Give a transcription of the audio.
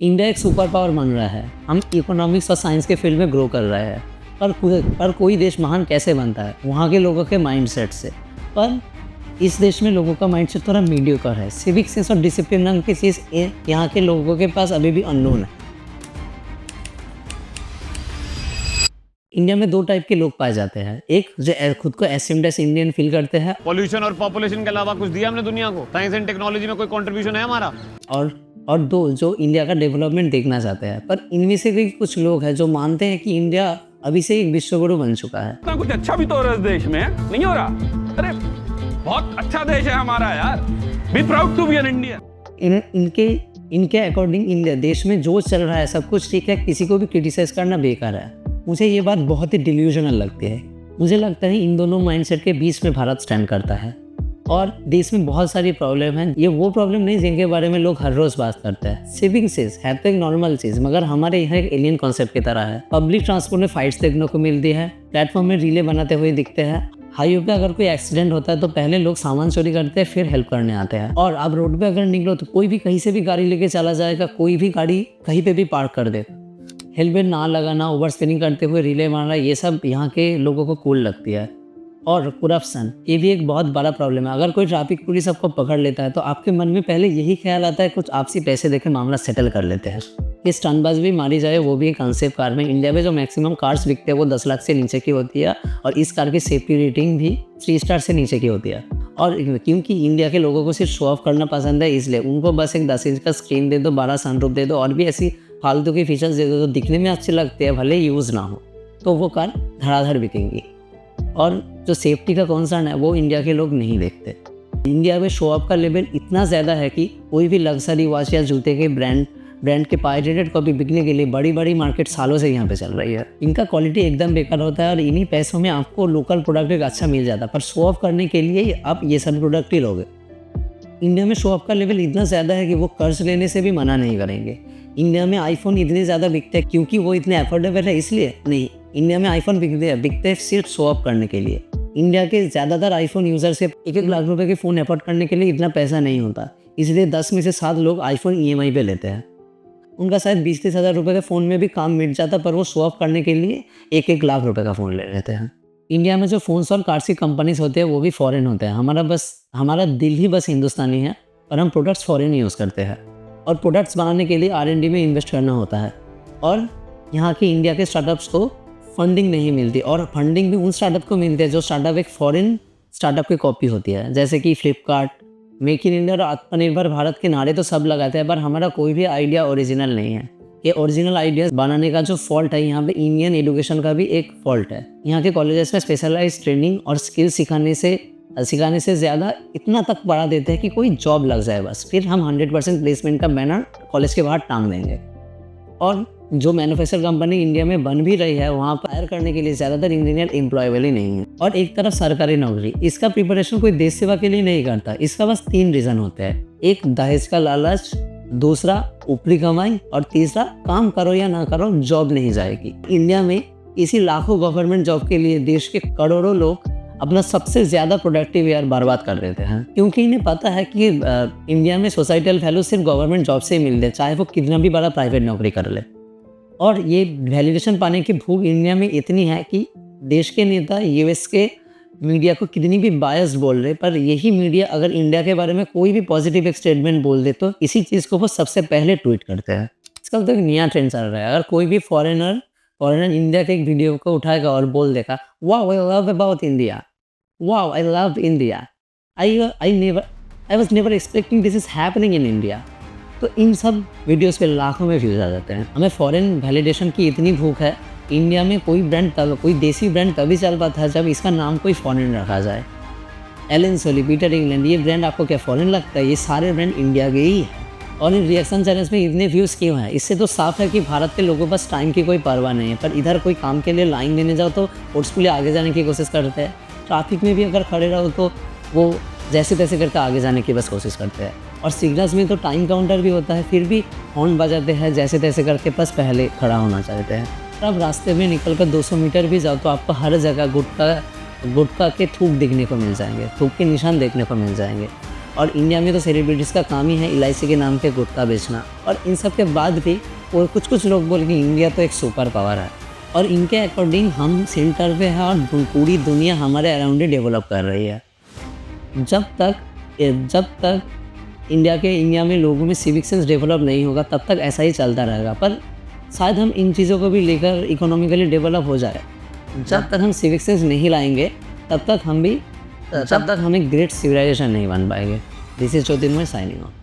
India एक super power बन रहा है। हम इकोनॉमिक्स और साइंस के फील्ड में ग्रो कर रहे हैं। पर कोई देश महान कैसे बनता है? वहाँ के लोगों के माइंडसेट से। पर इस देश में लोगों का माइंडसेट थोड़ा मीडियोकर है। सिविक सेंस और डिसिप्लिन नाम की चीज़ यहाँ के लोगों के पास अभी भी अननोन है। इंडिया में दो टाइप के लोग पाए जाते हैं। एक जो खुद को एसिम्ड एस इंडियन फील करते हैं। पॉल्यूशन और पॉपुलेशन के अलावा कुछ दिया हमने दुनिया को? साइंस एंड टेक्नोलॉजी में कोई कंट्रीब्यूशन है हमारा? और दो जो इंडिया का डेवलपमेंट देखना चाहते हैं। पर इनमें से भी कुछ लोग हैं जो मानते हैं कि इंडिया अभी से एक विश्वगुरु बन चुका है। इतना कुछ अच्छा भी तो हो रहा है इस देश में, नहीं हो रहा? अरे बहुत अच्छा देश है हमारा यार। Be proud to be an Indian. इनके अकॉर्डिंग इंडिया देश में जो चल रहा है सब कुछ ठीक है, किसी को भी क्रिटिसाइज करना बेकार है। मुझे ये बात बहुत ही डिल्यूजनल लगती है। मुझे लगता है इन दोनों माइंडसेट के बीच में भारत स्टैंड करता है और देश में बहुत सारी प्रॉब्लम है। ये वो प्रॉब्लम नहीं जिनके बारे में लोग हर रोज बात करते हैं। सिविक सेंस है तो एक नॉर्मल चीज़, मगर हमारे यहाँ एक एलियन कॉन्सेप्ट की तरह है। पब्लिक ट्रांसपोर्ट में फाइट्स देखने को मिलती है, प्लेटफॉर्म में रीले बनाते हुए दिखते हैं। हाईवे पे अगर कोई एक्सीडेंट होता है तो पहले लोग सामान चोरी करते हैं, फिर हेल्प करने आते हैं। और आप रोड पे अगर निकलो तो कोई भी कहीं से भी गाड़ी लेके चला जाएगा, कोई भी गाड़ी कहीं पे भी पार्क कर दे। हेलमेट ना लगाना, ओवर स्पीडिंग करते हुए रिले मारना, ये सब यहाँ के लोगों को कूल लगती है। और करप्शन, ये भी एक बहुत बड़ा प्रॉब्लम है। अगर कोई ट्रैफिक पुलिस आपको पकड़ लेता है तो आपके मन में पहले यही ख्याल आता है कुछ आपसी पैसे देके मामला सेटल कर लेते हैं। ये स्टंटबाज भी मारी जाए, वो भी एक अनसेफ कार में। इंडिया में जो मैक्सिमम कार्स बिकते हैं वो 10 लाख से नीचे की होती है और इस कार की सेफ्टी रेटिंग भी 3 स्टार से नीचे की होती है। और क्योंकि इंडिया के लोगों को सिर्फ शो ऑफ करना पसंद है, इसलिए उनको बस एक 10 इंच का स्क्रीन दे दो, 12 सनरूफ दे दो और भी ऐसी फालतू की फीचर्स दे दो तो दिखने में अच्छे लगते हैं, भले यूज़ ना हो, तो वो कार धड़ाधड़ बिकेंगी। और जो सेफ्टी का कॉन्सर्न है वो इंडिया के लोग नहीं देखते। इंडिया में शो ऑफ का लेवल इतना ज़्यादा है कि कोई भी लग्जरी वॉच या जूते के ब्रांड के पायरेटेड कॉपी बिकने के लिए बड़ी बड़ी मार्केट सालों से यहाँ पे चल रही है। इनका क्वालिटी एकदम बेकार होता है और इन्हीं पैसों में आपको लोकल प्रोडक्ट एक अच्छा मिल जाता है, पर शो ऑफ करने के लिए आप ये सब प्रोडक्ट ही लोगे। इंडिया में शो ऑफ का लेवल इतना ज़्यादा है कि वो कर्ज लेने से भी मना नहीं करेंगे। इंडिया में आईफोन इतने ज़्यादा बिकते हैं क्योंकि वो इतने अफोर्डेबल है, इसलिए बिकते हैं। बिकते हैं सिर्फ शो ऑफ करने के लिए। इंडिया के ज़्यादातर आईफोन यूज़र से 1-1 लाख रुपए के फ़ोन अफोर्ड करने के लिए इतना पैसा नहीं होता, इसलिए 10 में से 7 लोग आईफोन EMI पे लेते हैं। उनका शायद 20-30 हज़ार रुपये के फ़ोन में भी काम मिट जाता, पर वो शो ऑफ करने के लिए 1-1 लाख रुपए का फ़ोन ले लेते हैं। इंडिया में जो फ़ोन्स और कार्ड्स की कंपनीज होते हैं वो भी फॉरेन होते हैं। हमारा दिल ही बस हिंदुस्तानी है और हम प्रोडक्ट्स फॉरेन यूज़ करते हैं। और प्रोडक्ट्स बनाने के लिए R&D में इन्वेस्ट करना होता है और यहाँ के इंडिया के स्टार्टअप्स को फंडिंग नहीं मिलती। और फंडिंग भी उन स्टार्टअप को मिलती है जो स्टार्टअप एक फॉरेन स्टार्टअप की कॉपी होती है, जैसे कि फ्लिपकार्ट। मेक इन इंडिया और आत्मनिर्भर भारत के नारे तो सब लगाते हैं, पर हमारा कोई भी आइडिया ओरिजिनल नहीं है। ये ओरिजिनल आइडियाज़ बनाने का जो फॉल्ट है, यहाँ पे इंडियन एजुकेशन का भी एक फॉल्ट है। यहाँ के कॉलेजेस में स्पेशलाइज ट्रेनिंग और स्किल सिखाने से ज़्यादा इतना तक बढ़ा देते हैं कि कोई जॉब लग जाए बस, फिर हम 100% प्लेसमेंट का बैनर कॉलेज के बाहर टांग देंगे। और जो मैन्युफैक्चर कंपनी इंडिया में बन भी रही है, वहाँ पर हायर करने के लिए ज़्यादातर इंजीनियर एम्प्लॉयबल ही नहीं है। और एक तरफ सरकारी नौकरी, इसका प्रिपरेशन कोई देश सेवा के लिए नहीं करता। इसका बस 3 रीज़न होते हैं। एक दहेज का लालच, दूसरा ऊपरी कमाई और तीसरा काम करो या ना करो जॉब नहीं जाएगी। इंडिया में इसी लाखों गवर्नमेंट जॉब के लिए देश के करोड़ों लोग अपना सबसे ज़्यादा प्रोडक्टिव ईयर बर्बाद कर देते हैं, क्योंकि इन्हें पता है कि इंडिया में सोसाइटल वैल्यू सिर्फ गवर्नमेंट जॉब से ही मिलते हैं, चाहे वो कितना भी बड़ा प्राइवेट नौकरी कर ले। और ये वैलिडेशन पाने की भूख इंडिया में इतनी है कि देश के नेता US के मीडिया को कितनी भी बायस बोल रहे, पर यही मीडिया अगर इंडिया के बारे में कोई भी पॉजिटिव एक स्टेटमेंट बोल दे तो इसी चीज़ को वो सबसे पहले ट्वीट करते हैं। इसका तो एक नया ट्रेंड चल रहा है। अगर कोई भी फॉरेनर इंडिया के एक वीडियो को उठाएगा और बोल देगा, wow I love about India, wow I love India, I was never expecting this is happening in India, तो इन सब वीडियोस पे लाखों में व्यूज़ आ जाते हैं। हमें फॉरेन वैलिडेशन की इतनी भूख है। इंडिया में कोई देसी ब्रांड तभी चल पाता है जब इसका नाम कोई फॉरेन रखा जाए। एलन सोली, पीटर इंग्लैंड, ये ब्रांड आपको क्या फॉरेन लगता है? ये सारे ब्रांड इंडिया के ही है। और इन रिएक्शन चैनल्स में इतने व्यूज़ क्यों हैं? इससे तो साफ है कि भारत के लोगों पास टाइम की कोई परवाह नहीं है, पर इधर कोई काम के लिए लाइन देने जाओ तो फोर्सफुली आगे जाने की कोशिश करते हैं। ट्रैफिक में भी अगर खड़े रहो तो वो जैसे तैसे करके आगे जाने की बस कोशिश करते हैं। और सिग्नल्स में तो टाइम काउंटर भी होता है, फिर भी हॉर्न बजाते हैं जैसे तैसे करके, बस पहले खड़ा होना चाहते हैं। अब रास्ते में निकल कर 200 मीटर भी जाओ तो आपको हर जगह गुटखा के थूक दिखने को मिल जाएंगे, थूक के निशान देखने को मिल जाएंगे। और इंडिया में तो सेलिब्रिटीज़ का काम ही है LIC के नाम पे गुटखा बेचना। और इन सब के बाद भी वो कुछ लोग बोले कि इंडिया तो एक सुपर पावर है, और इनके अकॉर्डिंग हम सेंटर पे हैं और पूरी दुनिया हमारे अराउंड ही डेवलप कर रही है। जब तक इंडिया में लोगों में सिविक सेंस डेवलप नहीं होगा तब तक ऐसा ही चलता रहेगा। पर शायद हम इन चीज़ों को भी लेकर इकोनॉमिकली डेवलप हो जाए। जब तक हम सिविक सेंस नहीं लाएंगे तब तक हम एक ग्रेट सिविलाइजेशन नहीं बन पाएंगे। This is Jyotirmay signing of.